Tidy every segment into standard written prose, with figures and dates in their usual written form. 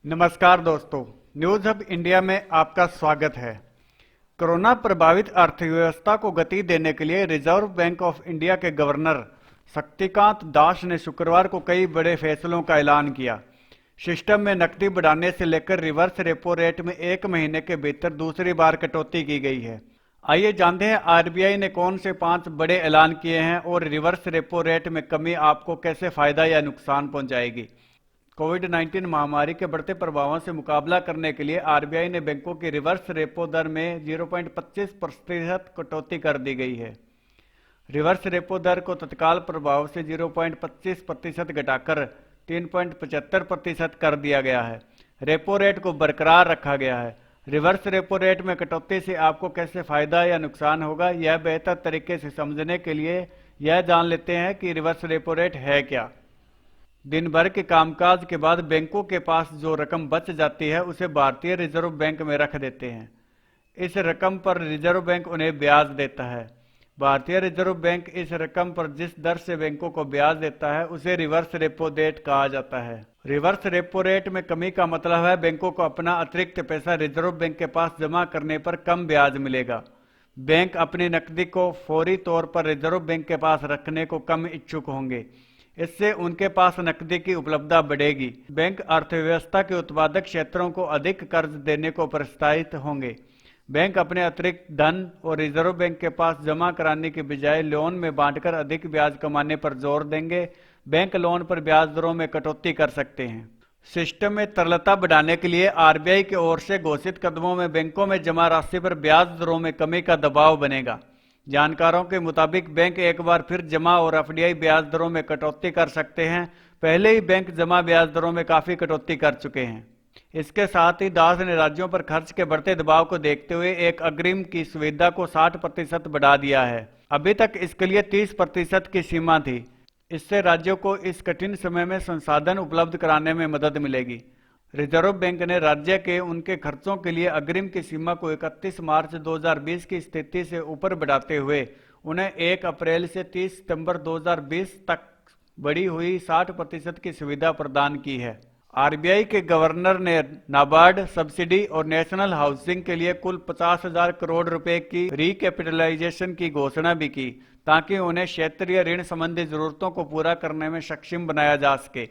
नमस्कार दोस्तों, news hub India में आपका स्वागत है। कोरोना प्रभावित अर्थव्यवस्था को गति देने के लिए रिजर्व बैंक ऑफ इंडिया के गवर्नर शक्तिकांत दास ने शुक्रवार को कई बड़े फैसलों का ऐलान किया। सिस्टम में नकदी बढ़ाने से लेकर रिवर्स रेपो रेट में 1 महीने के भीतर दूसरी बार कटौती की गई है। आइए जानते हैं आरबीआई ने कौन से 5 बड़े ऐलान किए हैं और रिवर्स रेपो रेट में कमी आपको कैसे फायदा या नुकसान पहुंचाएगी। कोविड-19 महामारी के बढ़ते प्रभावों से मुकाबला करने के लिए आरबीआई ने बैंकों की रिवर्स रेपो दर में 0.25% कटौती कर दी गई है। रिवर्स रेपो दर को तत्काल प्रभाव से 0.25% घटाकर 3.75% कर दिया गया है। रेपो रेट को बरकरार रखा गया है। रिवर्स रेपो रेट में कटौती से आपको कैसे फायदा या नुकसान होगा, यह बेहतर तरीके से समझने के लिए यह जान लेते हैं कि रिवर्स रेपो रेट है क्या। दिन भर के कामकाज के बाद बैंकों के पास जो रकम बच जाती है उसे भारतीय रिजर्व बैंक में रख देते हैं। इस रकम पर रिजर्व बैंक उन्हें ब्याज देता है। भारतीय रिजर्व बैंक इस रकम पर जिस दर से बैंकों को ब्याज देता है उसे रिवर्स रेपो रेट कहा जाता है। रिवर्स रेपो रेट में कमी का मतलब है बैंकों को अपना अतिरिक्त पैसा रिजर्व बैंक के पास जमा करने पर कम ब्याज मिलेगा। बैंक अपनी नकदी को फौरी तौर पर रिजर्व बैंक के पास रखने को कम इच्छुक होंगे। इससे उनके पास नकदी की उपलब्धता बढ़ेगी। बैंक अर्थव्यवस्था के उत्पादक क्षेत्रों को अधिक कर्ज देने को प्रोत्साहित होंगे। बैंक अपने अतिरिक्त धन और रिजर्व बैंक के पास जमा कराने की बजाय लोन में बांटकर अधिक ब्याज कमाने पर जोर देंगे। बैंक लोन पर ब्याज दरों में कटौती कर सकते हैं। सिस्टम में तरलता बढ़ाने के लिए आरबीआई की ओर से घोषित कदमों में बैंकों में जमा राशि पर ब्याज दरों में कमी का दबाव बनेगा। जानकारों के मुताबिक बैंक एक बार फिर जमा और एफडीआई ब्याज दरों में कटौती कर सकते हैं। पहले ही बैंक जमा ब्याज दरों में काफी कटौती कर चुके हैं। इसके साथ ही दास ने राज्यों पर खर्च के बढ़ते दबाव को देखते हुए एक अग्रिम की सुविधा को 60% बढ़ा दिया है। अभी तक इसके लिए 30% की सीमा थी। इससे राज्यों को इस कठिन समय में संसाधन उपलब्ध कराने में मदद मिलेगी। रिजर्व बैंक ने राज्य के उनके खर्चों के लिए अग्रिम की सीमा को 31 मार्च 2020 की स्थिति से ऊपर बढ़ाते हुए उन्हें 1 अप्रैल से 30 सितंबर 2020 तक बढ़ी हुई 60% की सुविधा प्रदान की है। आरबीआई के गवर्नर ने नाबार्ड, सब्सिडी और नेशनल हाउसिंग के लिए कुल 50,000 करोड़ रुपए की रिकैपिटलाइजेशन की घोषणा भी की, ताकि उन्हें क्षेत्रीय ऋण संबंधी जरूरतों को पूरा करने में सक्षम बनाया जा सके।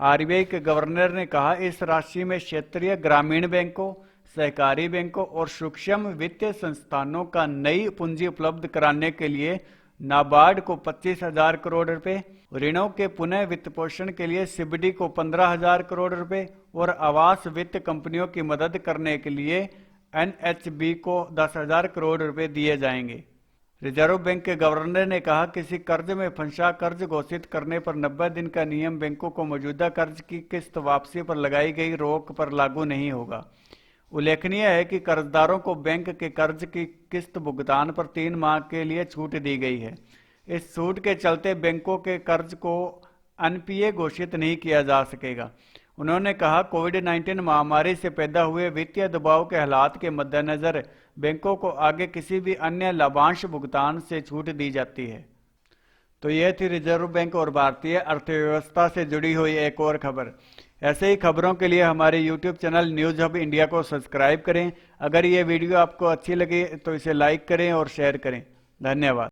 आरबीआई के गवर्नर ने कहा, इस राशि में क्षेत्रीय ग्रामीण बैंकों, सहकारी बैंकों और सूक्ष्म वित्तीय संस्थानों का नई पूंजी उपलब्ध कराने के लिए नाबार्ड को 25,000 करोड़ रुपए, ऋणों के पुनः वित्त पोषण के लिए सीबीडी को 15,000 करोड़ रुपए और आवास वित्त कंपनियों की मदद करने के लिए एनएचबी को 10,000 करोड़ रुपए दिए जाएंगे। रिजर्व बैंक के गवर्नर ने कहा, किसी कर्ज में फंसा कर्ज घोषित करने पर 90 दिन का नियम बैंकों को मौजूदा कर्ज की किस्त वापसी पर लगाई गई रोक पर लागू नहीं होगा। उल्लेखनीय है कि कर्जदारों को बैंक के कर्ज की किस्त भुगतान पर 3 माह के लिए छूट दी गई है। इस छूट के चलते बैंकों के कर्ज को एनपीए घोषित नहीं किया जा सकेगा। उन्होंने कहा, कोविड-19 महामारी से पैदा हुए वित्तीय दबाव के हालात के मद्देनजर बैंकों को आगे किसी भी अन्य लाभांश भुगतान से छूट दी जाती है। तो यह थी रिजर्व बैंक और भारतीय अर्थव्यवस्था से जुड़ी हुई एक और खबर। ऐसे ही खबरों के लिए हमारे YouTube channel news hub India को सब्सक्राइब करें। अगर ये वीडियो आपको अच्छी लगी तो इसे लाइक करें और शेयर करें। धन्यवाद।